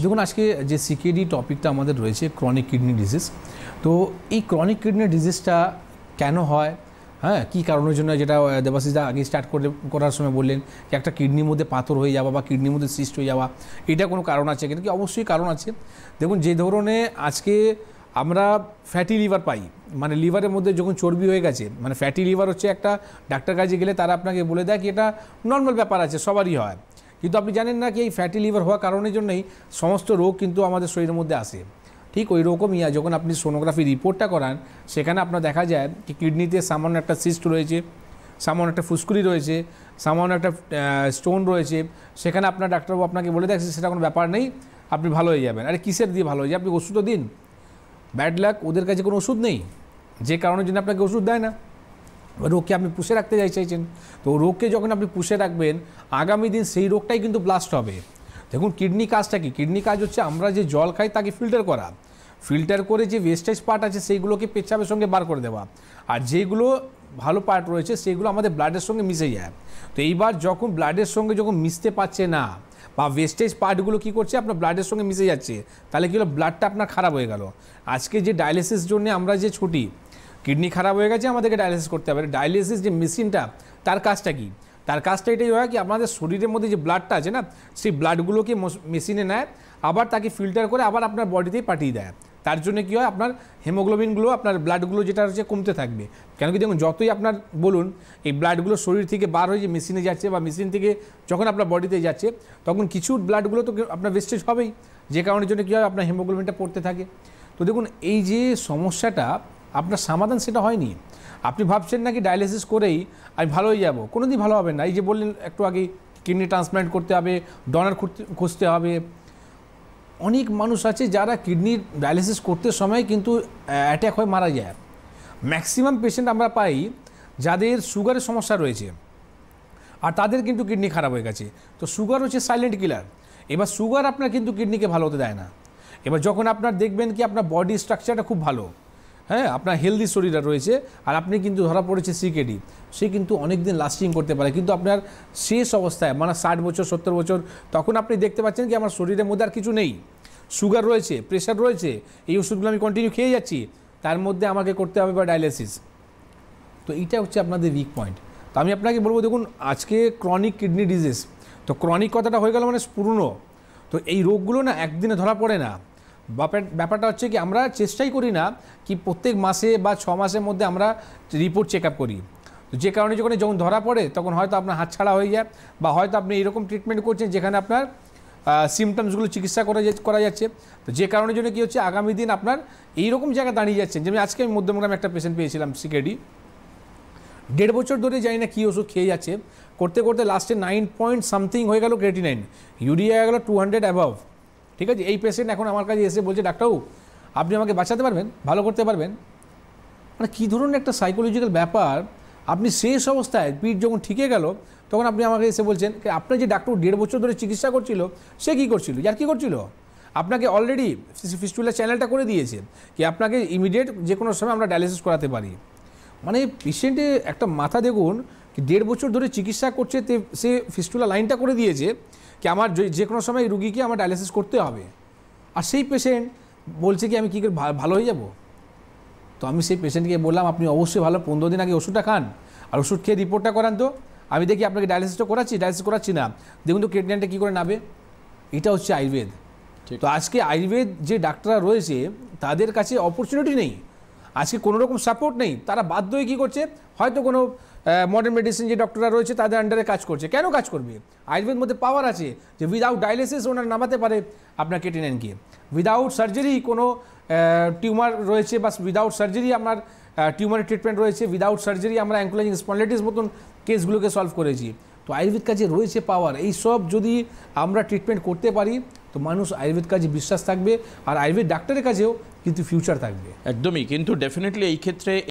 যখন আজকে যে সিকেডি টপিকটা আমাদের রয়েছে ক্রনিক কিডনি ডিজিজ, তো এই ক্রনিক কিডনি ডিজিজটা কেন হয়, হ্যাঁ কী কারণের জন্য, যেটা দেবাশিসদা আগে স্টার্ট করার সময় বললেন যে একটা কিডনির মধ্যে পাথর হয়ে যাওয়া বা কিডনির মধ্যে সিস্ট হয়ে যাওয়া, এটা কোনো কারণ আছে কিন্তু কি? অবশ্যই কারণ আছে। দেখুন, যে ধরনের আজকে আমরা ফ্যাটি লিভার পাই, মানে লিভারের মধ্যে যখন চর্বি হয়ে গেছে, মানে ফ্যাটি লিভার হচ্ছে একটা, ডাক্তার কাছে গেলে তারা আপনাকে বলে দেয় কি এটা নর্মাল ব্যাপার আছে, সবারই হয়, কিন্তু আপনি জানেন না কি এই ফ্যাটি লিভার হওয়ার কারণের জন্যই সমস্ত রোগ কিন্তু আমাদের শরীরের মধ্যে আসে। ঠিক ওই রকমই যখন আপনি সোনোগ্রাফি রিপোর্টটা করান, সেখানে আপনার দেখা যায় কি কিডনিতে সামান্য একটা সিস্ট রয়েছে, সামান্য একটা ফুসকুড়ি রয়েছে, সামান্য একটা স্টোন রয়েছে, সেখানে আপনার ডাক্তারবাবু আপনাকে বলে দেয় সেটা কোনো ব্যাপার নেই, আপনি ভালো হয়ে যাবেন। আরে কিসের দিয়ে ভালো হয়ে যায়? আপনি ওষুধও দিন, ব্যাড লাক, ওদের কাছে কোনো ওষুধ নেই, যে কারণের জন্য আপনাকে ওষুধ দেয় না। রোগকে আপনি পুষে রাখতে চাইছেন, তো রোগকে যখন আপনি পুষে রাখবেন, আগামী দিন সেই রোগটাই কিন্তু ব্লাস্ট হবে। দেখুন, কিডনি কাজটা কি? কিডনি কাজ হচ্ছে আমরা যে জল খাই তাকে ফিল্টার করা, ফিল্টার করে যে ওয়েস্টেজ পার্ট আছে সেইগুলোকে পেচ্ছাপের সঙ্গে বার করে দেওয়া, আর যেগুলো ভালো পার্ট রয়েছে সেগুলো আমাদের ব্লাডের সঙ্গে মিশে যায়। তো এইবার যখন ব্লাডের সঙ্গে যখন মিশতে পারছে না, বা ওয়েস্টেজ পার্টগুলো কী করছে আপনার ব্লাডের সঙ্গে মিশে যাচ্ছে, তাহলে কী হলো, ব্লাডটা আপনার খারাপ হয়ে গেল। আজকে যে ডায়ালিসিস জন্য আমরা যে ছুটি, কিডনি খারাপ হয়ে গেছে, আমাদেরকে ডায়ালিসিস করতে হবে। ডায়ালিসিস যে মেশিনটা, তার কাজটা কি? তার কাজটা এটাই হয় কি, আপনাদের শরীরের মধ্যে যে ব্লাডটা আছে না, সেই ব্লাডগুলোকে মেশিনে নেয়, আবার তাকে ফিল্টার করে আবার আপনার বডিতেই পাঠিয়ে দেয়। তার জন্য কী হয়, আপনার হিমোগ্লোবিনগুলো, আপনার ব্লাডগুলো যেটা হচ্ছে কমতে থাকবে। কেন কি দেখুন, যতই আপনার বলুন এই ব্লাডগুলো শরীর থেকে বার হয়ে যে মেশিনে যাচ্ছে, বা মেশিন থেকে যখন আপনার বডিতে যাচ্ছে, তখন কিছু ব্লাডগুলো তো আপনার ওয়েস্টেজ হবেই, যে কারণের জন্য কী হয়, আপনার হিমোগ্লোবিনটা পড়তে থাকে। তো দেখুন, এই যে সমস্যাটা আপনার সমাধান সেটা হয়নি। আপনি ভাবছেন নাকি ডায়ালিসিস করেই আমি ভালো হয়ে যাবো, কোনো দিন ভালো হবে না। এই যে বললেন একটু আগে, কিডনি ট্রান্সপ্ল্যান্ট করতে হবে, ডোনার খুঁজতে হবে। অনেক মানুষ আছে যারা কিডনি ডায়ালিসিস করতে সময় কিন্তু অ্যাট্যাক হয়ে মারা যায়। ম্যাক্সিমাম পেশেন্ট আমরা পাই যাদের সুগারের সমস্যা রয়েছে, আর তাদের কিন্তু কিডনি খারাপ হয়ে গেছে। তো সুগার হচ্ছে সাইলেন্ট কিলার। এবার সুগার আপনার কিন্তু কিডনিকে ভালো হতে দেয় না। এবার যখন আপনার দেখবেন কি আপনার বডি স্ট্রাকচারটা খুব ভালো, হ্যাঁ আপনার হেলদি শরীর রয়েছে, আর আপনি কিন্তু ধরা পড়েছে সিকেডি, সে কিন্তু অনেক দিন লাস্টিং করতে পারে, কিন্তু আপনার শেষ অবস্থায় মানে 60 বছর 70 বছর, তখন আপনি দেখতে পাচ্ছেন কি আমার শরীরের মধ্যে আর কিছু নেই, সুগার রয়েছে, প্রেশার রয়েছে, এই ওষুধগুলো আমি কন্টিনিউ খেয়ে যাচ্ছি, তার মধ্যে আমাকে করতে হবে বা ডায়ালিসিস। তো এইটা হচ্ছে আপনাদের উইক পয়েন্ট। তো আমি আপনাকে বলবো, দেখুন আজকে ক্রনিক কিডনি ডিজিজ, তো ক্রনিক কথাটা হয়ে গেল মানে পুরনো। তো এই রোগগুলো না একদিনে ধরা পড়ে না। ব্যাপারটা হচ্ছে কি, আমরা চেষ্টাই করি না কি প্রত্যেক মাসে বা 6 মাসের মধ্যে আমরা রিপোর্ট চেক আপ করি। তো যে কারণে যখন ধরা পড়ে, তখন হয়তো আপনার হাতছাড়া হয়ে যায়, বা হয়তো আপনি এরকম ট্রিটমেন্ট করছেন যেখানে আপনার সিমটমসগুলো চিকিৎসা করা যাচ্ছে। তো যে কারণের জন্য কী হচ্ছে, আগামী দিন আপনার এইরকম জায়গায় দাঁড়িয়ে যাচ্ছেন। যেমন আজকে আমি মধ্যমগ্রামে একটা পেশেন্ট পেয়েছিলাম সিকেডি, 1.5 বছর ধরে জানি না কী ওষুধ খেয়ে যাচ্ছে, করতে করতে লাস্টে 9 পয়েন্ট সামথিং হয়ে গেল ক্রিয়েটিনাইন, ইউরিয়া হয়ে গেল 200 অ্যাবভ। ঠিক আছে, এই পেশেন্ট এখন আমার কাছে এসে বলছে, ডাক্তারবাবু আপনি আমাকে বাঁচাতে পারবেন, ভালো করতে পারবেন। মানে কী ধরনের একটা সাইকোলজিক্যাল ব্যাপার। আপনি শেষ অবস্থায় পিঠ যখন ঠিকে গেল, তখন আপনি আমাকে এসে বলছেন আপনার যে ডাক্তার 1.5 বছর ধরে চিকিৎসা করছিল, সে কী করছিল, আর কী করছিল, আপনাকে অলরেডি ফিস্টুলা চ্যানেলটা করে দিয়েছে কি আপনাকে ইমিডিয়েট যে কোনো সময় আমরা ডায়ালিসিস করাতে পারি। মানে পেশেন্টে একটা মাথা দেখুন কি, 1.5 বছর ধরে চিকিৎসা করছে, সে ফিস্টুলা লাইনটা করে দিয়েছে কি আমার যে কোনো সময় রুগীকে আমার ডায়ালিসিস করতে হবে, আর সেই পেশেন্ট বলছে কি আমি কী করে ভালো হয়ে যাব। তো আমি সেই পেশেন্টকে বললাম আপনি অবশ্যই ভালো 15 দিন আগে ওষুধটা খান, আর ওষুধ খেয়ে রিপোর্টটা করান, তো আমি দেখি আপনাকে ডায়ালিসিসটা ডায়ালিসিস করাচ্ছি না, দেখুন তো ক্রিয়েটিনাইনটা কী করে নাবে। এটা হচ্ছে আয়ুর্বেদ। তো আজকে আয়ুর্বেদ যে ডাক্তাররা রয়েছে তাদের কাছে অপরচুনিটি নেই, আজকে কোনো রকম সাপোর্ট নেই, তারা বাধ্য হয়ে কী করছে, হয়তো কোনো মডার্ন মেডিসিন যে ডক্টররা রয়েছে তাদের আন্ডারে কাজ করছে। কেন কাজ করবে? আয়ুর্বেদের মধ্যে পাওয়ার আছে যে উইদাউট ডায়ালিসিস ওনার নামাতে পারে আপনার ক্রিয়েটিনাইনকে, উইদাউট সার্জারি কোনো টিউমার রয়েছে, বা উইদাউট সার্জারি আমার টিউমারের ট্রিটমেন্ট রয়েছে, উইদাউট সার্জারি আমরা অ্যাঙ্কোলাইজিং স্পন্ডিলাইটিস মতন কেসগুলোকে সলভ করেছি। তো আয়ুর্বেদ কাজে রয়েছে পাওয়ার, এই সব যদি আমরা ট্রিটমেন্ট করতে পারি, তো মানুষ আয়ুর্বেদ কাজে বিশ্বাস থাকবে, আর আয়ুর্বেদ ডাক্তারের কাছেও কিন্তু ফিউচার থাকবে। একদমই, কিন্তু ডেফিনেটলি এই ক্ষেত্রে